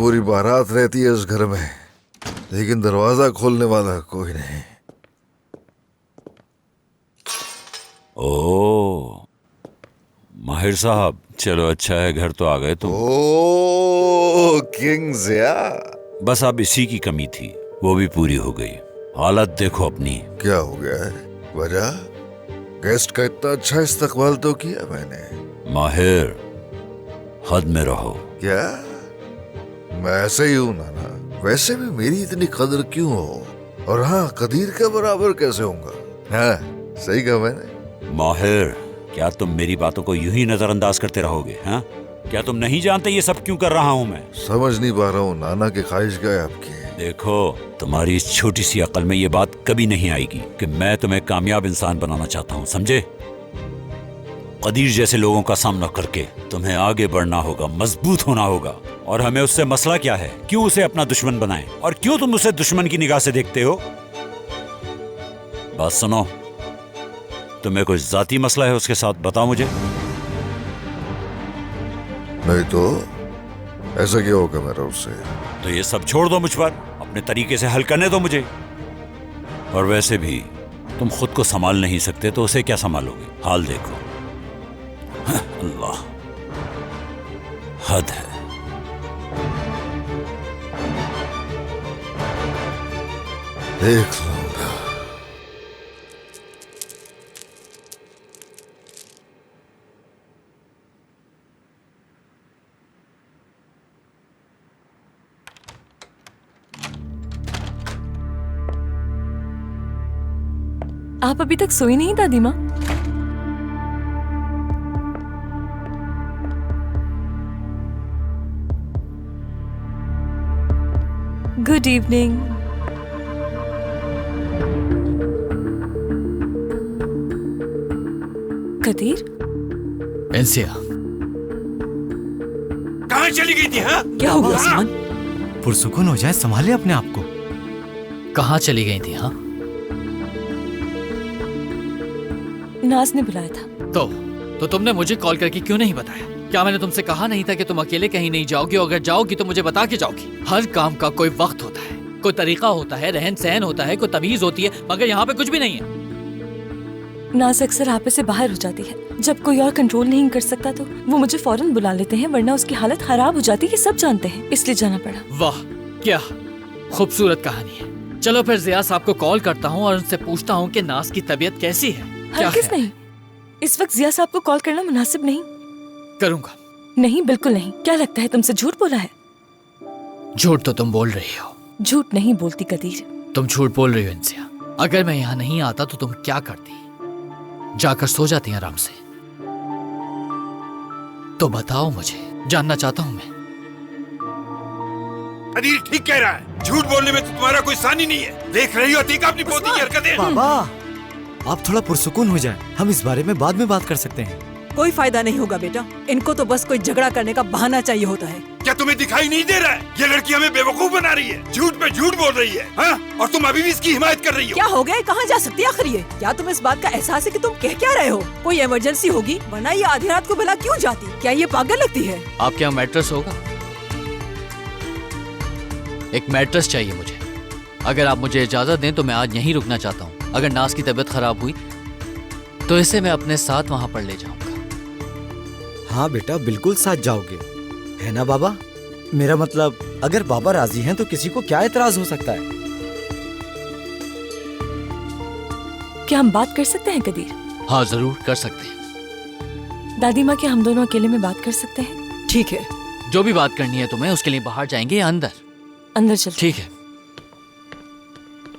पूरी बारात रहती है इस घर में, लेकिन दरवाजा खोलने वाला कोई नहीं। ओह माहिर साहब, चलो अच्छा है घर तो आ गए तुम। ओह किंग ज़िया, बस अब इसी की कमी थी, वो भी पूरी हो गई। हालत देखो अपनी। क्या हो गया है? वजह? गेस्ट का इतना अच्छा इस्तकबाल तो किया मैंने। माहिर, हद में रहो। क्या? मैं ऐसे ही हूँ नाना। वैसे भी मेरी इतनी कदर क्यों हो? और हाँ, कदीर के बराबर कैसे होऊंगा? हाँ, सही कहा मैंने। माहिर, क्या तुम मेरी बातों को यूं ही नजरअंदाज करते रहोगे? हाँ, क्या तुम नहीं जानते ये सब क्यों कर रहा हूँ मैं? समझ नहीं पा रहा हूँ नाना की ख्वाहिश क्या है आपकी। देखो, तुम्हारी इस छोटी सी अकल में ये बात कभी नहीं आएगी कि मैं तुम्हें कामयाब इंसान बनाना चाहता हूँ, समझे? कदीर जैसे लोगों का सामना करके तुम्हें आगे बढ़ना होगा, मजबूत होना होगा। और हमें उससे मसला क्या है? क्यों उसे अपना दुश्मन बनाएं? और क्यों तुम उसे दुश्मन की निगाह से देखते हो? बात सुनो, तुम्हें कोई जाती मसला है उसके साथ? बताओ मुझे। नहीं तो ऐसा क्या होगा मेरा उससे? तो ये सब छोड़ दो मुझ पर, अपने तरीके से हल करने दो मुझे। और वैसे भी तुम खुद को संभाल नहीं सकते तो उसे क्या संभालोगे? हाल देखो। अल्लाह, हद है। देख लूंगा। आप अभी तक सोई नहीं दादी माँ? Good evening. कदीर, एंसिया, कहाँ चली गई थी? हाँ, क्या हो गया? आसमान, पुरसुकून हो जाए, संभाले अपने आप को। कहाँ चली गई थी? हाँ, नाज ने बुलाया था। तो तुमने मुझे कॉल करके क्यों नहीं बताया? क्या मैंने तुमसे कहा नहीं था कि तुम अकेले कहीं नहीं जाओगी? और अगर जाओगी तो मुझे बता के जाओगी। हर काम का कोई वक्त होता है, कोई तरीका होता है, रहन सहन होता है, कोई तमीज होती है, मगर यहाँ पे कुछ भी नहीं है। नाज अक्सर आपे से बाहर हो जाती है। जब कोई और कंट्रोल नहीं कर सकता तो वो मुझे फौरन बुला लेते हैं, वरना उसकी हालत खराब हो जाती है। ये सब जानते हैं, इसलिए जाना पड़ा। वाह, क्या खूबसूरत कहानी है। चलो फिर जिया साहब को कॉल करता हूँ और उनसे पूछता हूँ कि नाज की तबीयत कैसी है। हरगिज़ नहीं, इस वक्त जिया साहब को कॉल करना मुनासिब नहीं। करूँगा। नहीं, बिल्कुल नहीं। क्या लगता है तुमसे झूठ बोला है? झूठ तो तुम बोल रही हो। झूठ नहीं बोलती कदीर। तुम झूठ बोल रही हो इंसिया। अगर मैं यहाँ नहीं आता तो तुम क्या करती? जाकर सो जाती आराम से। तो बताओ मुझे, जानना चाहता हूँ मैं। कदीर ठीक कह रहा है, झूठ बोलने में तो तुम्हारा कोई सानी नहीं है। देख रही हो अतीका अपनी पोती की हरकतें। बाबा, आप थोड़ा पुरसुकून हो जाएं। हम इस बारे में बाद में बात कर सकते हैं। कोई फायदा नहीं होगा बेटा, इनको तो बस कोई झगड़ा करने का बहाना चाहिए होता है। क्या तुम्हें दिखाई नहीं दे रहा है? ये लड़की हमें बेवकूफ बना रही है, झूठ पे झूठ बोल रही है। हाँ? और तुम अभी भी इसकी हिमायत कर रही हो। क्या हो गया? कहाँ जा सकती है आखिर ये? क्या तुम्हें इस बात का एहसास है कि तुम कह क्या रहे हो? कोई इमरजेंसी होगी, वरना ये आधी रात को भला क्यों जाती? क्या ये पागल लगती है? आपके यहाँ मैट्रेस होगा? एक मैट्रेस चाहिए मुझे। अगर आप मुझे इजाजत दें तो मैं आज यहीं रुकना चाहता हूँ। अगर नाज की तबीयत खराब हुई तो इसे मैं अपने साथ वहाँ पर ले जाऊंगा। हाँ बेटा, बिल्कुल साथ जाओगे, है ना बाबा? मेरा मतलब, अगर बाबा राजी हैं तो किसी को क्या एतराज हो सकता है? क्या हम बात कर सकते हैं कदीर? हाँ जरूर कर सकते हैं। दादी माँ, क्या हम दोनों अकेले में बात कर सकते हैं? ठीक है, जो भी बात करनी है तुम्हें, उसके लिए बाहर जाएंगे या अंदर? अंदर चल। ठीक है।